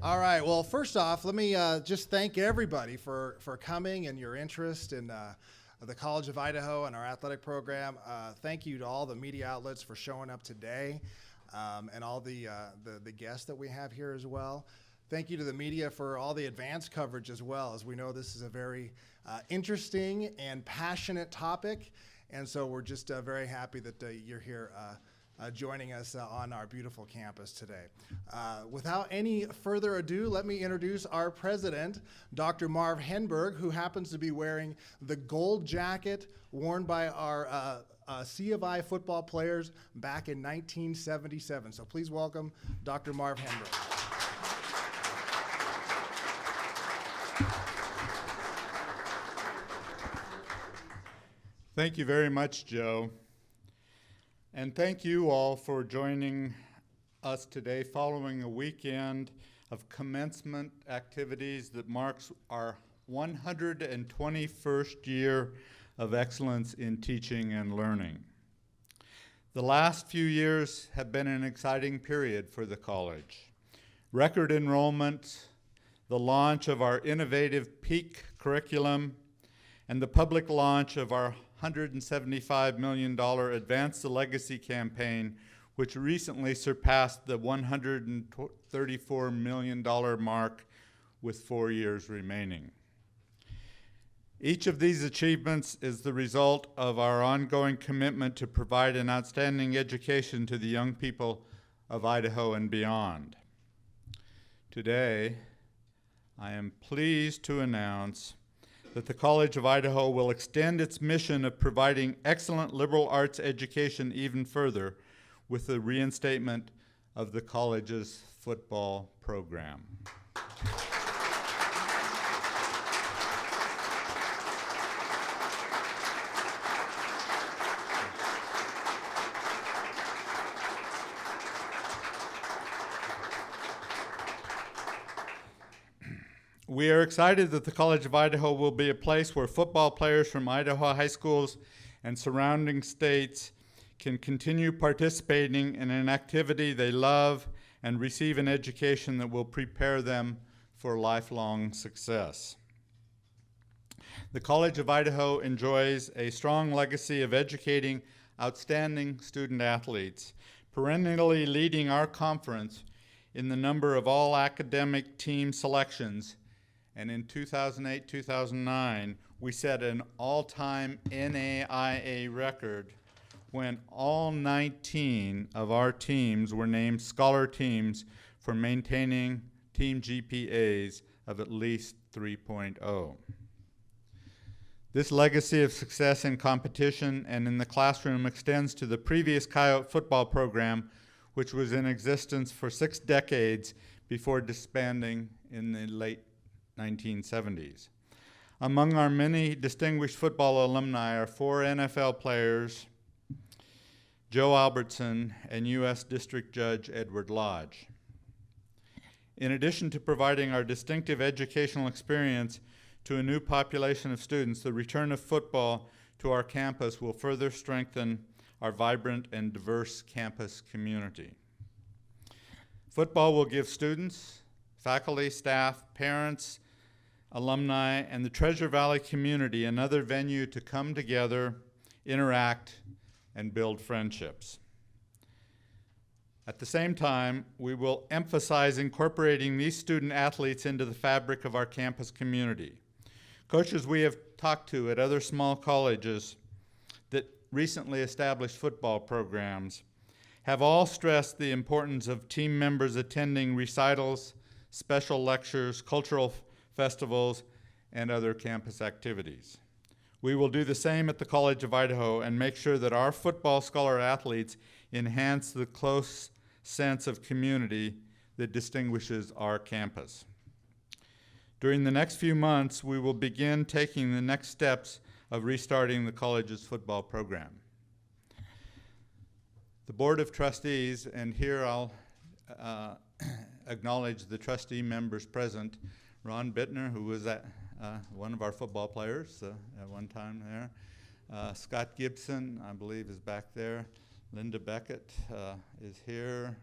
All right. Well, first off, let me just thank everybody for coming and your interest in the College of Idaho and our athletic program. Thank you to all the media outlets for showing up today, and all the guests that we have here as well. Thank you to the media for all the advance coverage as well, as we know this is a very interesting and passionate topic, and so we're just very happy that you're here joining us on our beautiful campus today. Without any further ado, let me introduce our president, Dr. Marv Henberg, who happens to be wearing the gold jacket worn by our C of I football players back in 1977. So please welcome Dr. Marv Henberg. Thank you very much, Joe. And thank you all for joining us today following a weekend of commencement activities that marks our 121st year of excellence in teaching and learning. The last few years have been an exciting period for the college. Record enrollment, the launch of our innovative PEAK curriculum, and the public launch of our $175 million Advance the Legacy campaign, which recently surpassed the $134 million mark with 4 years remaining. Each of these achievements is the result of our ongoing commitment to provide an outstanding education to the young people of Idaho and beyond. Today, I am pleased to announce that the College of Idaho will extend its mission of providing excellent liberal arts education even further with the reinstatement of the college's football program. We are excited that the College of Idaho will be a place where football players from Idaho high schools and surrounding states can continue participating in an activity they love and receive an education that will prepare them for lifelong success. The College of Idaho enjoys a strong legacy of educating outstanding student athletes, perennially leading our conference in the number of all academic team selections. And in 2008-2009, we set an all-time NAIA record when all 19 of our teams were named scholar teams for maintaining team GPAs of at least 3.0. This legacy of success in competition and in the classroom extends to the previous Coyote football program, which was in existence for 6 decades before disbanding in the late 1970s. Among our many distinguished football alumni are 4 NFL players, Joe Albertson and U.S. District Judge Edward Lodge. In addition to providing our distinctive educational experience to a new population of students, the return of football to our campus will further strengthen our vibrant and diverse campus community. Football will give students, faculty, staff, parents, alumni, and the Treasure Valley community another venue to come together, interact, and build friendships. At the same time, we will emphasize incorporating these student athletes into the fabric of our campus community. Coaches we have talked to at other small colleges that recently established football programs have all stressed the importance of team members attending recitals, special lectures, cultural festivals, and other campus activities. We will do the same at the College of Idaho and make sure that our football scholar athletes enhance the close sense of community that distinguishes our campus. During the next few months, we will begin taking the next steps of restarting the college's football program. The Board of Trustees, and here I'll acknowledge the trustee members present, Ron Bittner, who was one of our football players at one time there. Scott Gibson, I believe, is back there. Linda Beckett is here.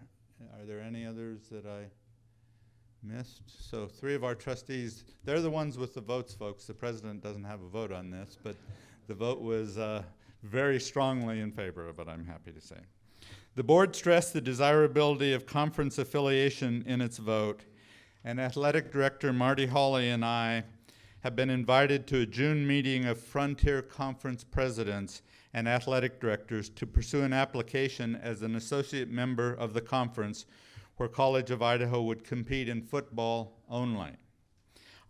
Are there any others that I Missed. So 3 of our trustees, they're the ones with the votes, folks. The president doesn't have a vote on this, but the vote was very strongly in favor of it, I'm happy to say. The board stressed the desirability of conference affiliation in its vote, and Athletic Director Marty Hawley and I have been invited to a June meeting of Frontier Conference presidents and athletic directors to pursue an application as an associate member of the conference where College of Idaho would compete in football only.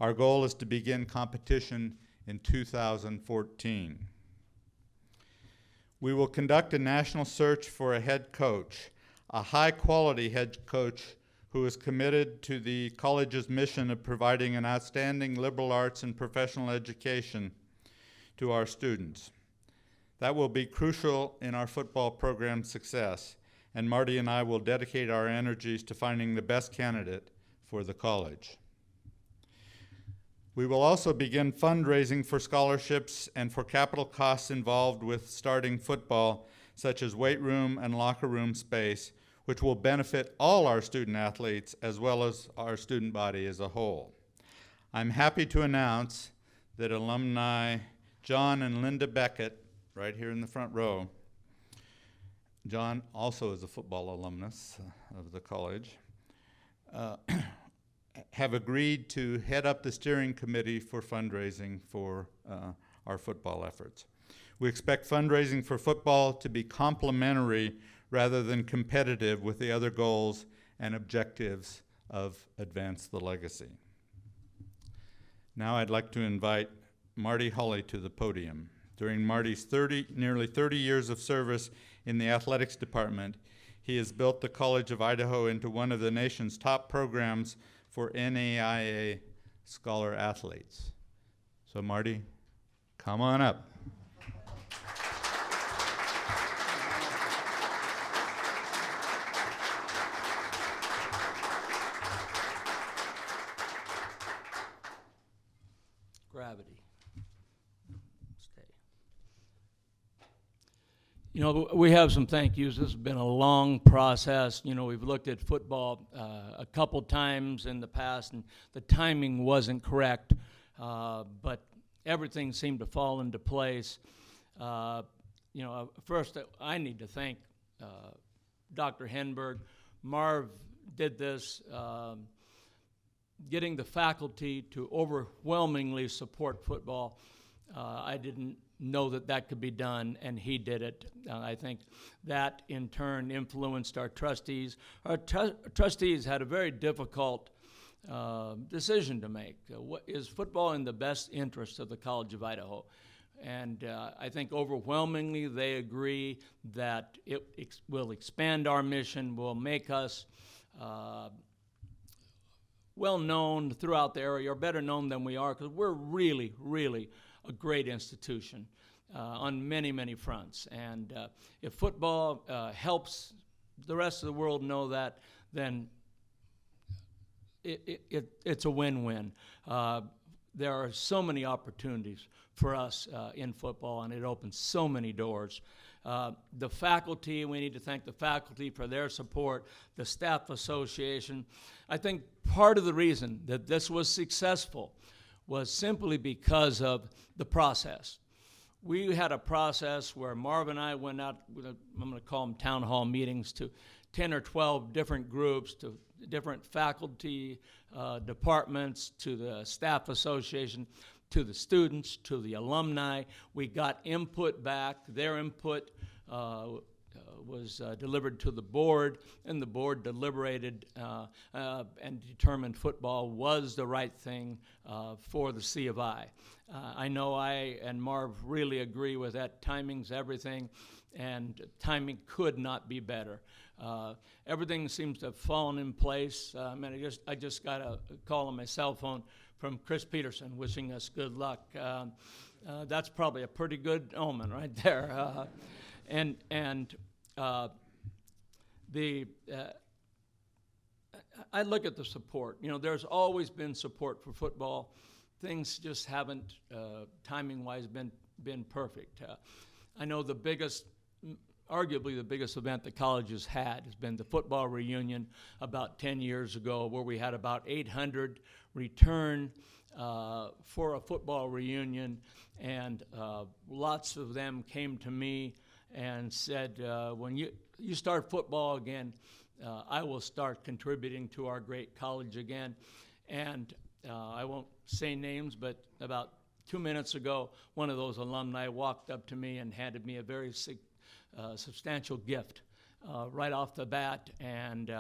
Our goal is to begin competition in 2014. We will conduct a national search for a head coach, a high-quality head coach who is committed to the college's mission of providing an outstanding liberal arts and professional education to our students. That will be crucial in our football program's success, and Marty and I will dedicate our energies to finding the best candidate for the college. We will also begin fundraising for scholarships and for capital costs involved with starting football, such as weight room and locker room space, which will benefit all our student athletes as well as our student body as a whole. I'm happy to announce that alumni John and Linda Beckett, right here in the front row, John also is a football alumnus of the college, have agreed to head up the steering committee for fundraising for our football efforts. We expect fundraising for football to be complementary rather than competitive with the other goals and objectives of Advance the Legacy. Now I'd like to invite Marty Hawley to the podium. During Marty's nearly 30 years of service in the athletics department, he has built the College of Idaho into one of the nation's top programs for NAIA scholar athletes. So Marty, come on up. Gravity. Stay. You know, we have some thank yous. This has been a long process. You know, we've looked at football a couple times in the past, and the timing wasn't correct, but everything seemed to fall into place. You know, first I need to thank Dr. Henberg. Marv did this, getting the faculty to overwhelmingly support football. I didn't know that could be done, and he did it. I think that in turn influenced our trustees. Our trustees had a very difficult decision to make. Is football in the best interest of the College of Idaho? And I think overwhelmingly they agree that it will expand our mission, will make us well known throughout the area, or better known than we are, because we're really, really a great institution on many, many fronts. And if football helps the rest of the world know that, then it's a win-win. There are so many opportunities for us in football, and it opens so many doors. The faculty, we need to thank the faculty for their support, the staff association. I think part of the reason that this was successful was simply because of the process. We had a process where Marv and I went out, I'm going to call them town hall meetings, to 10 or 12 different groups, to different faculty departments, to the staff association, to the students, to the alumni. We got input back. Their input was delivered to the board, and the board deliberated and determined football was the right thing for the C of I. I know I and Marv really agree with that. Timing's everything, and timing could not be better. Everything seems to have fallen in place. I just got a call on my cell phone from Chris Peterson wishing us good luck. That's probably a pretty good omen right there. I look at the support. You know, there's always been support for football. Things just haven't, timing-wise, been perfect. I know the biggest arguably the biggest event the college has had has been the football reunion about 10 years ago, where we had about 800 return for a football reunion, and lots of them came to me and said, when you start football again, I will start contributing to our great college again. And I won't say names, but about 2 minutes ago, one of those alumni walked up to me and handed me a very substantial gift right off the bat, and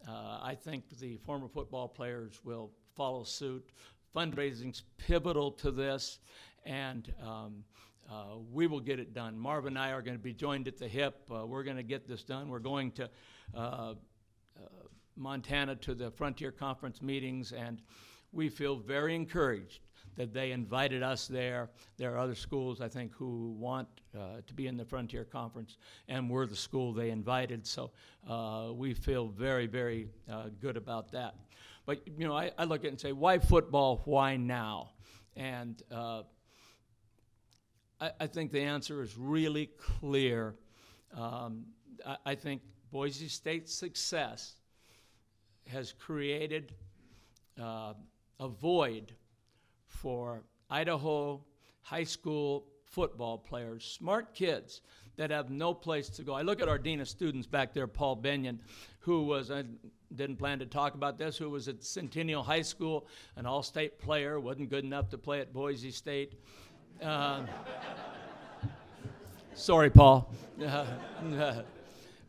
I think the former football players will follow suit. Fundraising's pivotal to this, and we will get it done. Marv and I are going to be joined at the hip. We're going to get this done. We're going to Montana to the Frontier Conference meetings, and we feel very encouraged that they invited us there. There are other schools, I think, who want to be in the Frontier Conference, and we're the school they invited, so we feel very, very good about that. But, you know, I look at it and say, why football, why now? And I think the answer is really clear. I think Boise State's success has created a void for Idaho high school football players, smart kids that have no place to go. I look at our dean of students back there, Paul Benyon, who was, I didn't plan to talk about this, who was at Centennial High School, an all-state player, wasn't good enough to play at Boise State. Sorry, Paul.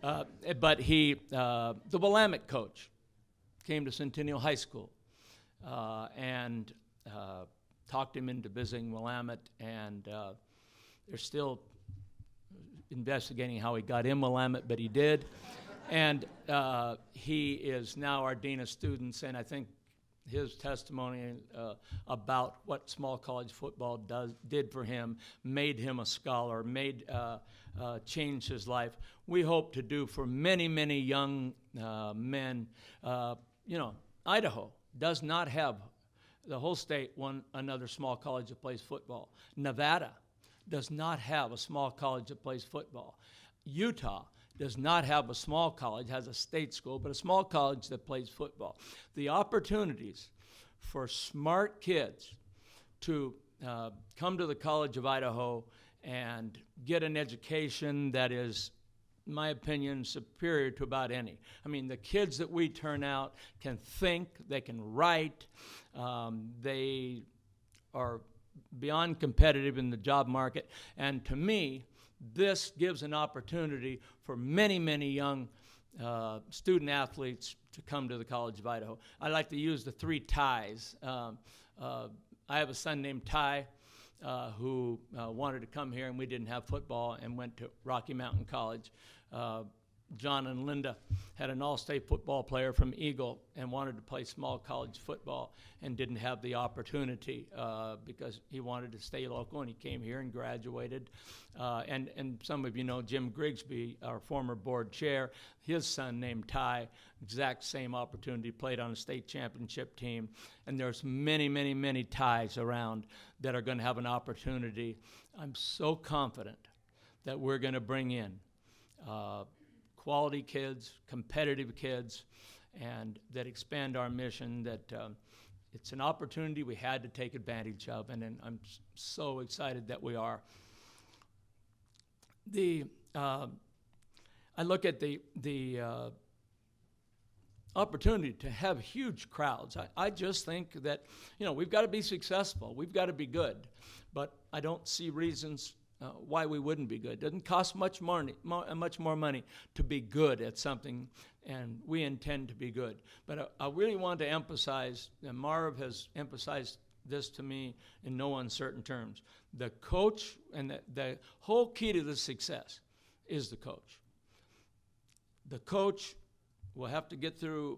But he, the Willamette coach, came to Centennial High School and talked him into visiting Willamette, and they're still investigating how he got in Willamette, but he did. And he is now our dean of students, and I think his testimony about what small college football did for him, made him a scholar, changed his life. We hope to do for many, many young men. You know, Idaho does not have, the whole state, another small college that plays football. Nevada does not have a small college that plays football. Utah does not have a small college, has a state school, but a small college that plays football. The opportunities for smart kids to come to the College of Idaho and get an education that is, in my opinion, superior to about any. I mean, the kids that we turn out can think, they can write, they are beyond competitive in the job market, and to me, this gives an opportunity for many, many young student athletes to come to the College of Idaho. I like to use the three ties. I have a son named Ty who wanted to come here, and we didn't have football, and went to Rocky Mountain College. John and Linda had an all-state football player from Eagle and wanted to play small college football and didn't have the opportunity because he wanted to stay local, and he came here and graduated. And some of you know Jim Grigsby, our former board chair, his son named Ty, exact same opportunity, played on a state championship team. And there's many, many, many Tys around that are going to have an opportunity. I'm so confident that we're going to bring in quality kids, competitive kids, and that expand our mission, that it's an opportunity we had to take advantage of, and I'm so excited that we are. I look at the opportunity to have huge crowds. I just think that, you know, we've got to be successful. We've got to be good. But I don't see reasons why we wouldn't be good. It doesn't cost much more money to be good at something, and we intend to be good. But I really want to emphasize, and Marv has emphasized this to me in no uncertain terms, the coach, and the whole key to the success is the coach. The coach will have to get through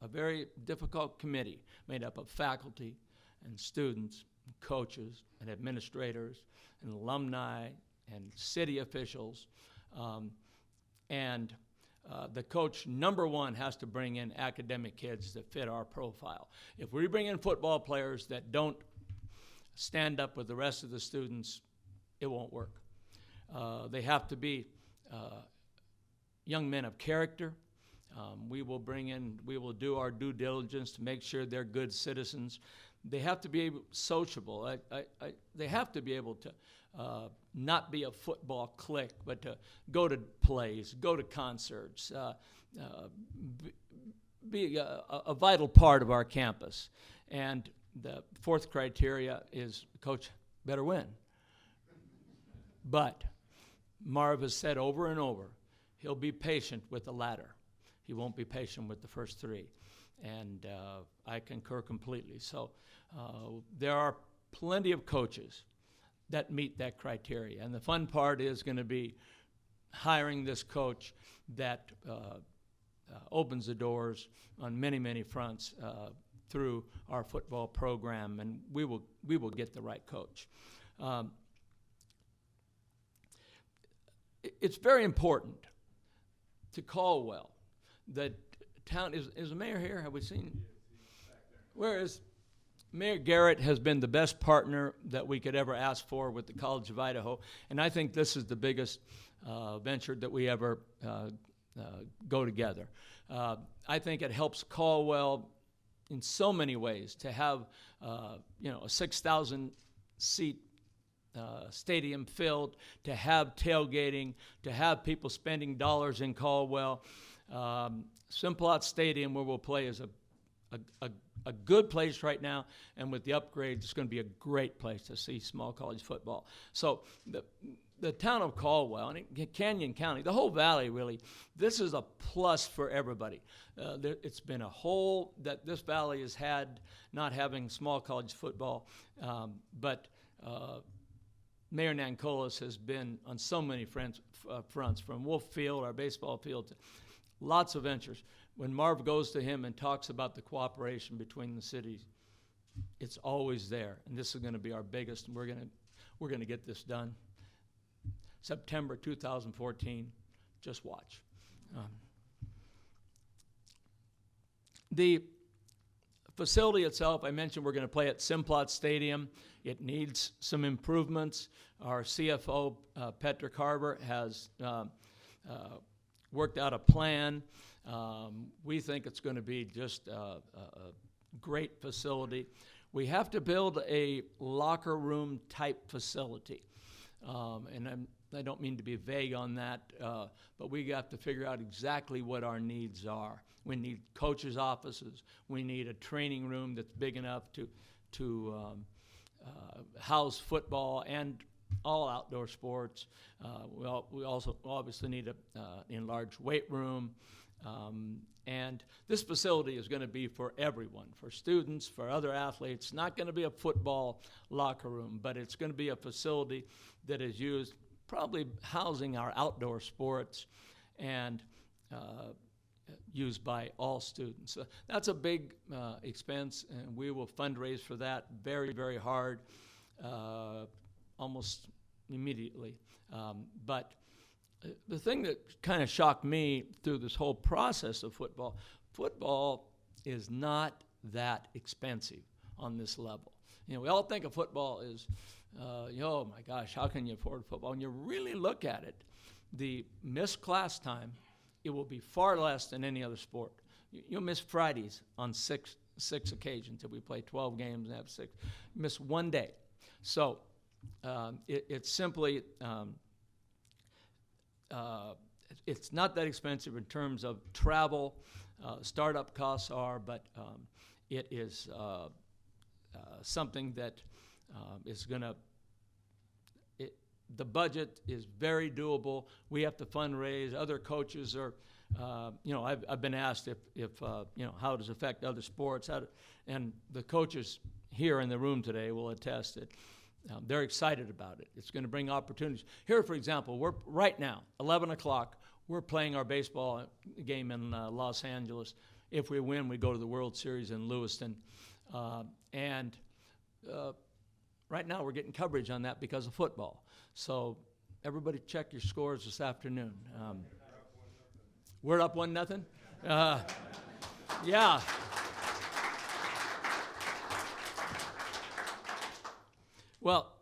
a very difficult committee made up of faculty and students and coaches and administrators and alumni and city officials. The coach, number one, has to bring in academic kids that fit our profile. If we bring in football players that don't stand up with the rest of the students, it won't work. They have to be young men of character. We will do our due diligence to make sure they're good citizens. They have to be sociable. They have to be able to not be a football clique, but to go to plays, go to concerts, be a vital part of our campus. And the fourth criteria is coach better win. But Marv has said over and over, he'll be patient with the latter. He won't be patient with the first three. And I concur completely. So there are plenty of coaches that meet that criteria. And the fun part is going to be hiring this coach that opens the doors on many, many fronts through our football program, and we will get the right coach. It's very important to Caldwell that town is the mayor here? Have we seen? Where is Mayor Garrett? Has been the best partner that we could ever ask for with the College of Idaho, and I think this is the biggest venture that we ever go together. I think it helps Caldwell in so many ways to have a 6,000 seat stadium filled, to have tailgating, to have people spending dollars in Caldwell. Simplot Stadium, where we'll play, is a good place right now, and with the upgrades, it's going to be a great place to see small college football. So the town of Caldwell, and Canyon County, the whole valley really, this is a plus for everybody. It's been a hole that this valley has had not having small college football, but Mayor Nancolas has been on so many fronts, from Wolf Field, our baseball field, to lots of ventures. When Marv goes to him and talks about the cooperation between the cities, it's always there. And this is going to be our biggest, and we're going to get this done. September 2014, just watch. The facility itself, I mentioned we're going to play at Simplot Stadium. It needs some improvements. Our CFO, Petra Carver, has worked out a plan. We think it's going to be just a great facility. We have to build a locker room type facility. And I don't mean to be vague on that, but we have to figure out exactly what our needs are. We need coaches' offices. We need a training room that's big enough to house football and all outdoor sports. We also obviously need an enlarged weight room. And this facility is going to be for everyone, for students, for other athletes. Not going to be a football locker room, but it's going to be a facility that is used, probably housing our outdoor sports and used by all students. That's a big expense, and we will fundraise for that very, very hard, almost immediately. But the thing that kind of shocked me through this whole process of football is not that expensive on this level. We all think of football as, oh my gosh, how can you afford football? When you really look at it, the missed class time, it will be far less than any other sport. You'll miss Fridays on six occasions if we play 12 games and have 6. Miss one day. So it's simply, it's not that expensive in terms of travel. Startup costs are, but it is something that is going to, the budget is very doable. We have to fundraise. Other coaches are, I've been asked if how does it affect other sports? And the coaches here in the room today will attest that they're excited about it. It's going to bring opportunities. Here, for example, we're right now, 11 o'clock, we're playing our baseball game in Los Angeles. If we win, we go to the World Series in Lewiston. And right now we're getting coverage on that because of football. So everybody check your scores this afternoon. We're up 1-0? Yeah. Well,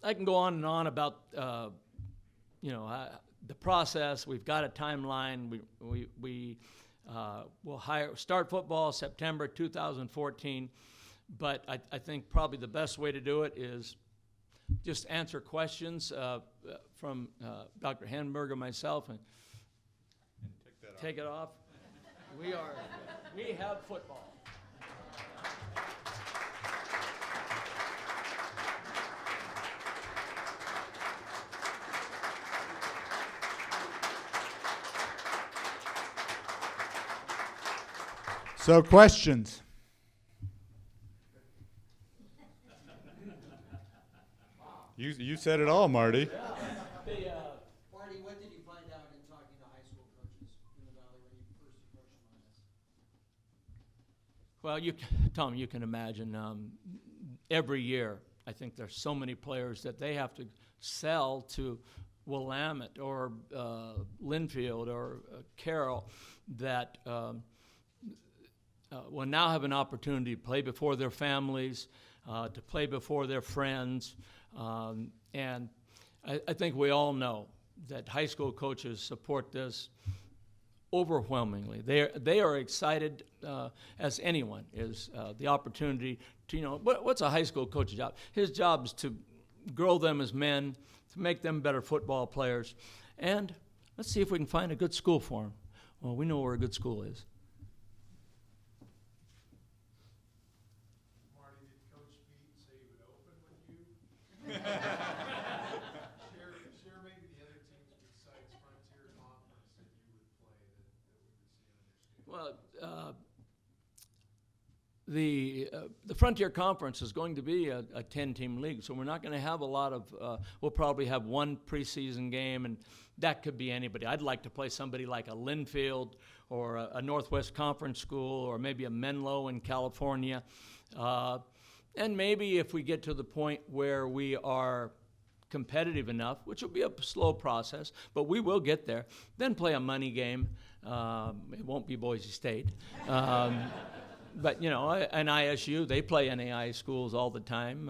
I can go on and on about the process. We've got a timeline. We will start football September 2014, but I think probably the best way to do it is just answer questions from Dr. Henberg or myself, and take it off. We have football. So questions? You said it all, Marty. Marty, what did you find out in talking to high school coaches in the Valley when you first approached them on this? Well, Tom, you can imagine every year, I think there's so many players that they have to sell to Willamette or Linfield or Carroll that will now have an opportunity to play before their families, to play before their friends. And I think we all know that high school coaches support this overwhelmingly. They are excited, as anyone is, the opportunity to, what's a high school coach's job? His job is to grow them as men, to make them better football players, and let's see if we can find a good school for them. Well, we know where a good school is. Marty, did Coach Pete say he would open with you? Share maybe the other teams besides Frontier Conference that you would play that we would see on your schedule. Well, the Frontier Conference is going to be a 10-team league, so we're not going to have a lot of. We'll probably have one preseason game, and that could be anybody. I'd like to play somebody like a Linfield or a Northwest Conference school, or maybe a Menlo in California, and maybe if we get to the point where we are competitive enough, which will be a slow process, but we will get there, then play a money game. It won't be Boise State. But, an ISU, they play NAI schools all the time.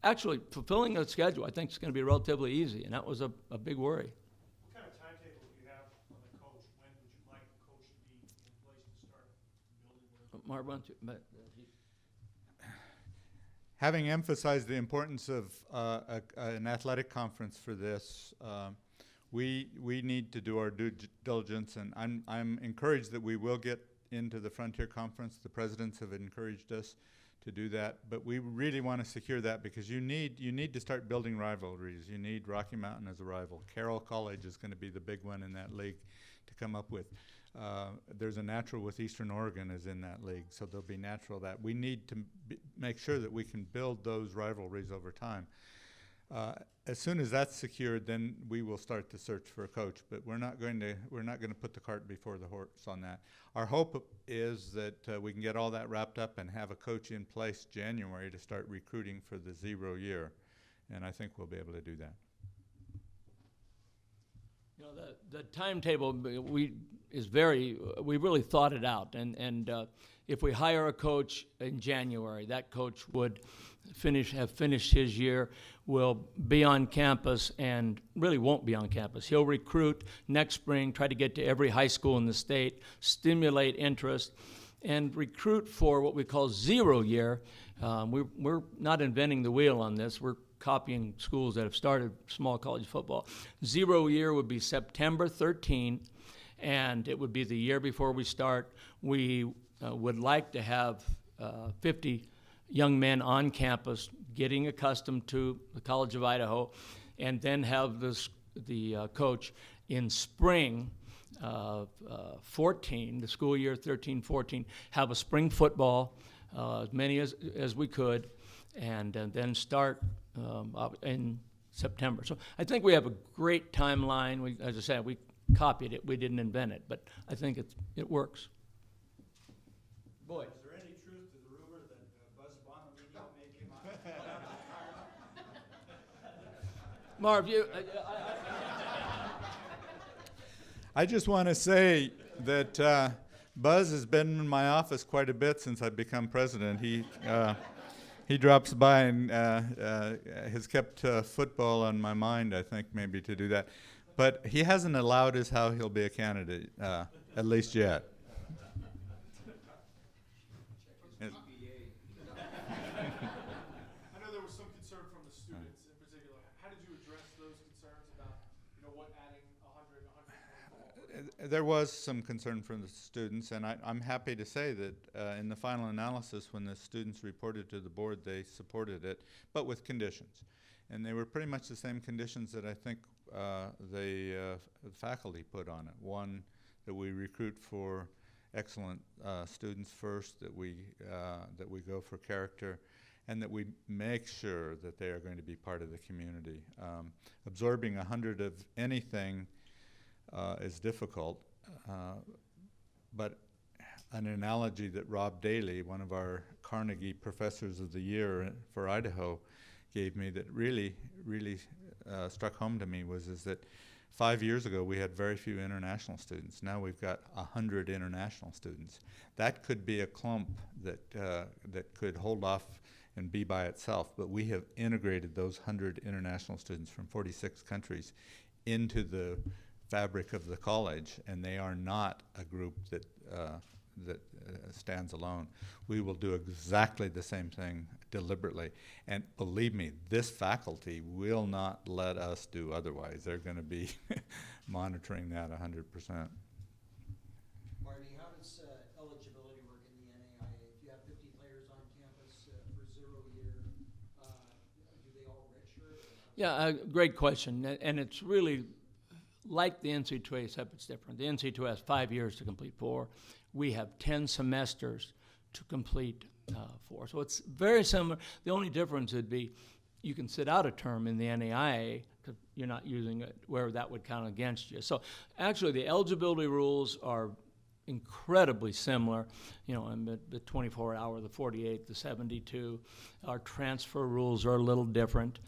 Actually, fulfilling a schedule, I think, is going to be relatively easy, and that was a big worry. What kind of timetable do you have on the coach? When would you like the coach to be in place to start building? Marv, why don't you? Having emphasized the importance of an athletic conference for this, we need to do our due diligence, and I'm encouraged that we will get into the Frontier Conference. The presidents have encouraged us to do that, but we really want to secure that because you need to start building rivalries. You need Rocky Mountain as a rival. Carroll College is going to be the big one in that league to come up with. There's a natural with Eastern Oregon is in that league, so there'll be natural that. We need to make sure that we can build those rivalries over time. As soon as that's secured, then we will start the search for a coach. But we're not going to put the cart before the horse on that. Our hope is that we can get all that wrapped up and have a coach in place January to start recruiting for the 0 year, and I think we'll be able to do that. The timetable we really thought it out, and if we hire a coach in January, that coach would have finished his year, will be on campus, and really won't be on campus. He'll recruit next spring, try to get to every high school in the state, stimulate interest, and recruit for what we call 0 year. We're not inventing the wheel on this. We're copying schools that have started small college football. 0 year would be September 13, and it would be the year before we start. We would like to have 50 young men on campus getting accustomed to the College of Idaho, and then have the coach in spring 14, the school year 13-14, have a spring football, as many as we could, and then start in September. So I think we have a great timeline. As I said, we copied it. We didn't invent it, but I think it works. Boy. Is there any truth to the rumor that Buzz Bonamino may come on? Marv, you. I just want to say that Buzz has been in my office quite a bit since I've become president. he drops by and has kept football on my mind, I think, maybe to do that. But he hasn't allowed us how he'll be a candidate, at least yet. Yes. I know there was some concern from the students in particular. How did you address those concerns about, what adding 100, 120? There was some concern from the students, and I'm happy to say that in the final analysis, when the students reported to the board, they supported it, but with conditions. And they were pretty much the same conditions that I think the faculty put on it. One, that we recruit for excellent students first, that we go for character, and that we make sure that they are going to be part of the community. Absorbing 100 of anything is difficult, but an analogy that Rob Daly, one of our Carnegie Professors of the Year for Idaho, gave me that really struck home to me is that 5 years ago we had very few international students. Now we've got 100 international students. That could be a clump that could hold off and be by itself, but we have integrated those 100 international students from 46 countries into the fabric of the college, and they are not a group that stands alone. We will do exactly the same thing deliberately, and believe me, this faculty will not let us do otherwise. They're going to be monitoring that 100%. Marty, how does eligibility work in the NAIA? If you have 50 players on campus for 0 year, do they all redshirt? Yeah, great question, and it's really like the NC2A, except it's different. The NC2A has 5 years to complete 4. We have 10 semesters to complete 4. So it's very similar. The only difference would be you can sit out a term in the NAIA because you're not using it where that would count against you. So actually the eligibility rules are incredibly similar, and the 24-hour, the 48, the 72. Our transfer rules are a little different.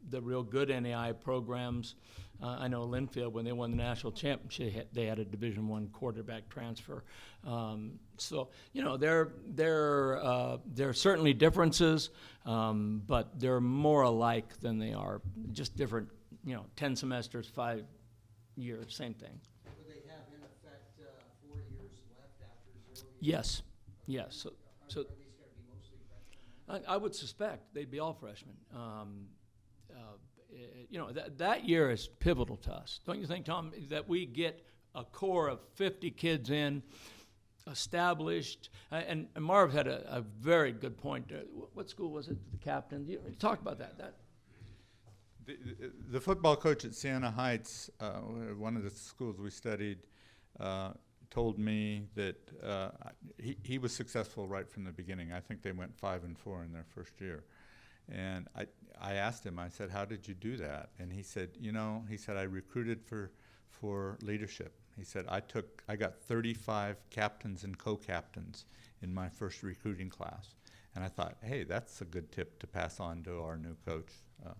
The real good NAI programs, I know Linfield, when they won the national championship, they had a Division I quarterback transfer. There are certainly differences, but they're more alike than they are just different. 10 semesters, 5 years, same thing. Would they have in effect 4 years left after 0 years? Yes, yes. So Are these going to be mostly freshmen? I would suspect they'd be all freshmen. That year is pivotal to us. Don't you think, Tom, that we get a core of 50 kids in, established, and Marv had a very good point. What school was it, the captain? You talk about that. The football coach at Siena Heights, one of the schools we studied, told me that he was successful right from the beginning. I think they went 5-4 in their first year. And I asked him, I said, how did you do that? And he said, I recruited for leadership. He said, I got 35 captains and co-captains in my first recruiting class. And I thought, hey, that's a good tip to pass on to our new coach. How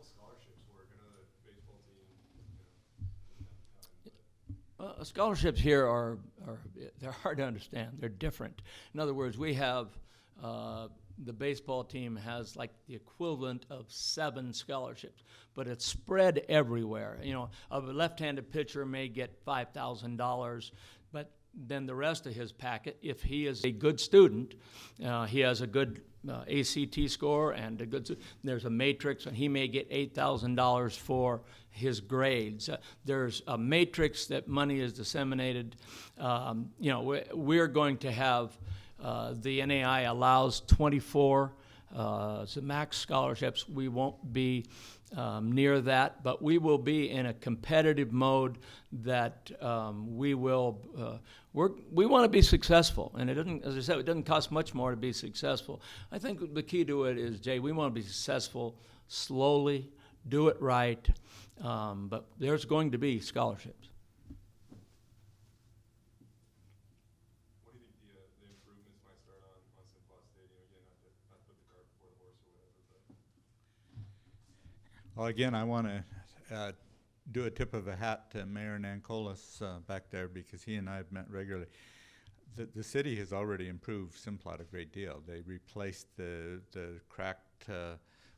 scholarships work? I know the baseball team, Scholarships here they're hard to understand. They're different. In other words, we have the baseball team has like the equivalent of 7 scholarships, but it's spread everywhere. A left-handed pitcher may get $5,000, but then the rest of his packet, if he is a good student, he has a good ACT score and there's a matrix, and he may get $8,000 for his grades. There's a matrix that money is disseminated. We're going to have the NAI allows 24 max scholarships. We won't be near that, but we will be in a competitive mode that we want to be successful. And it doesn't, as I said, it doesn't cost much more to be successful. I think the key to it is, Jay, we want to be successful slowly, do it right, but there's going to be scholarships. what do you think the improvements might start on Simplot Stadium? Again, not to put the cart before the horse or whatever, but. Well, again, I want to do a tip of a hat to Mayor Nankolis back there, because he and I have met regularly. the city has already improved Simplot a great deal. They replaced the cracked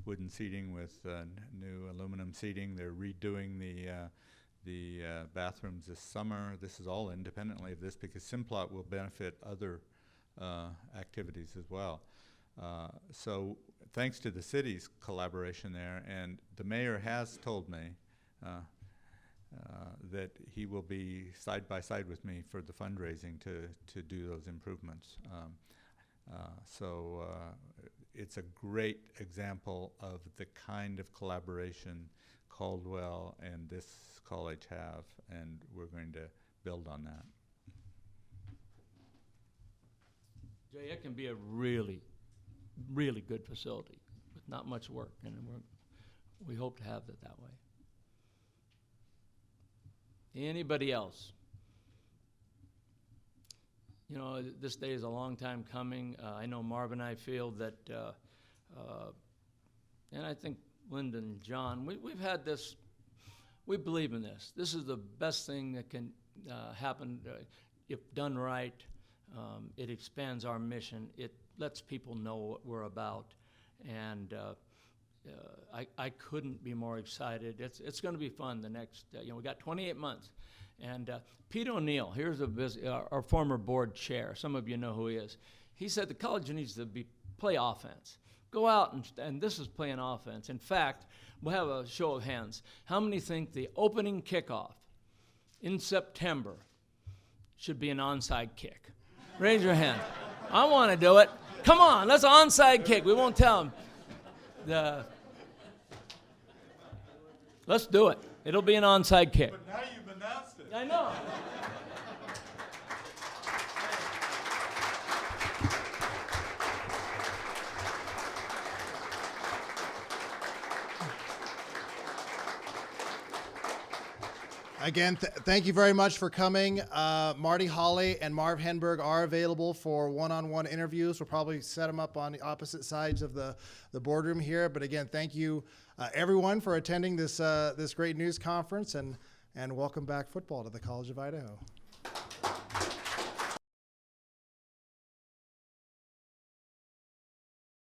wooden seating with new aluminum seating. They're redoing the bathrooms this summer. This is all independently of this because Simplot will benefit other activities as well. So thanks to the city's collaboration there, and the mayor has told me that he will be side by side with me for the fundraising to do those improvements. So it's a great example of the kind of collaboration Caldwell and this college have, and we're going to build on that. Jay, it can be a really, really good facility with not much work, and we hope to have it that way. Anybody else? You know, this day is a long time coming. I know Marv and I feel that, and I think Linda and John, we've had this, we believe in this. This is the best thing that can happen if done right. It expands our mission. It lets people know what we're about. And I couldn't be more excited. It's going to be fun the next, we got 28 months. And Pete O'Neill, here's our former board chair. Some of you know who he is. He said the college needs to play offense. Go out and this is playing offense. In fact, we'll have a show of hands. How many think the opening kickoff in September should be an onside kick? Raise your hand. I want to do it. Come on, let's onside kick. We won't tell them. Let's do it. It'll be an onside kick. But now you've announced it. I know. Again, thank you very much for coming. Marty Holly and Marv Henberg are available for one-on-one interviews. We'll probably set them up on the opposite sides of the boardroom here. But again, thank you, everyone, for attending this great news conference, and welcome back football to the College of Idaho.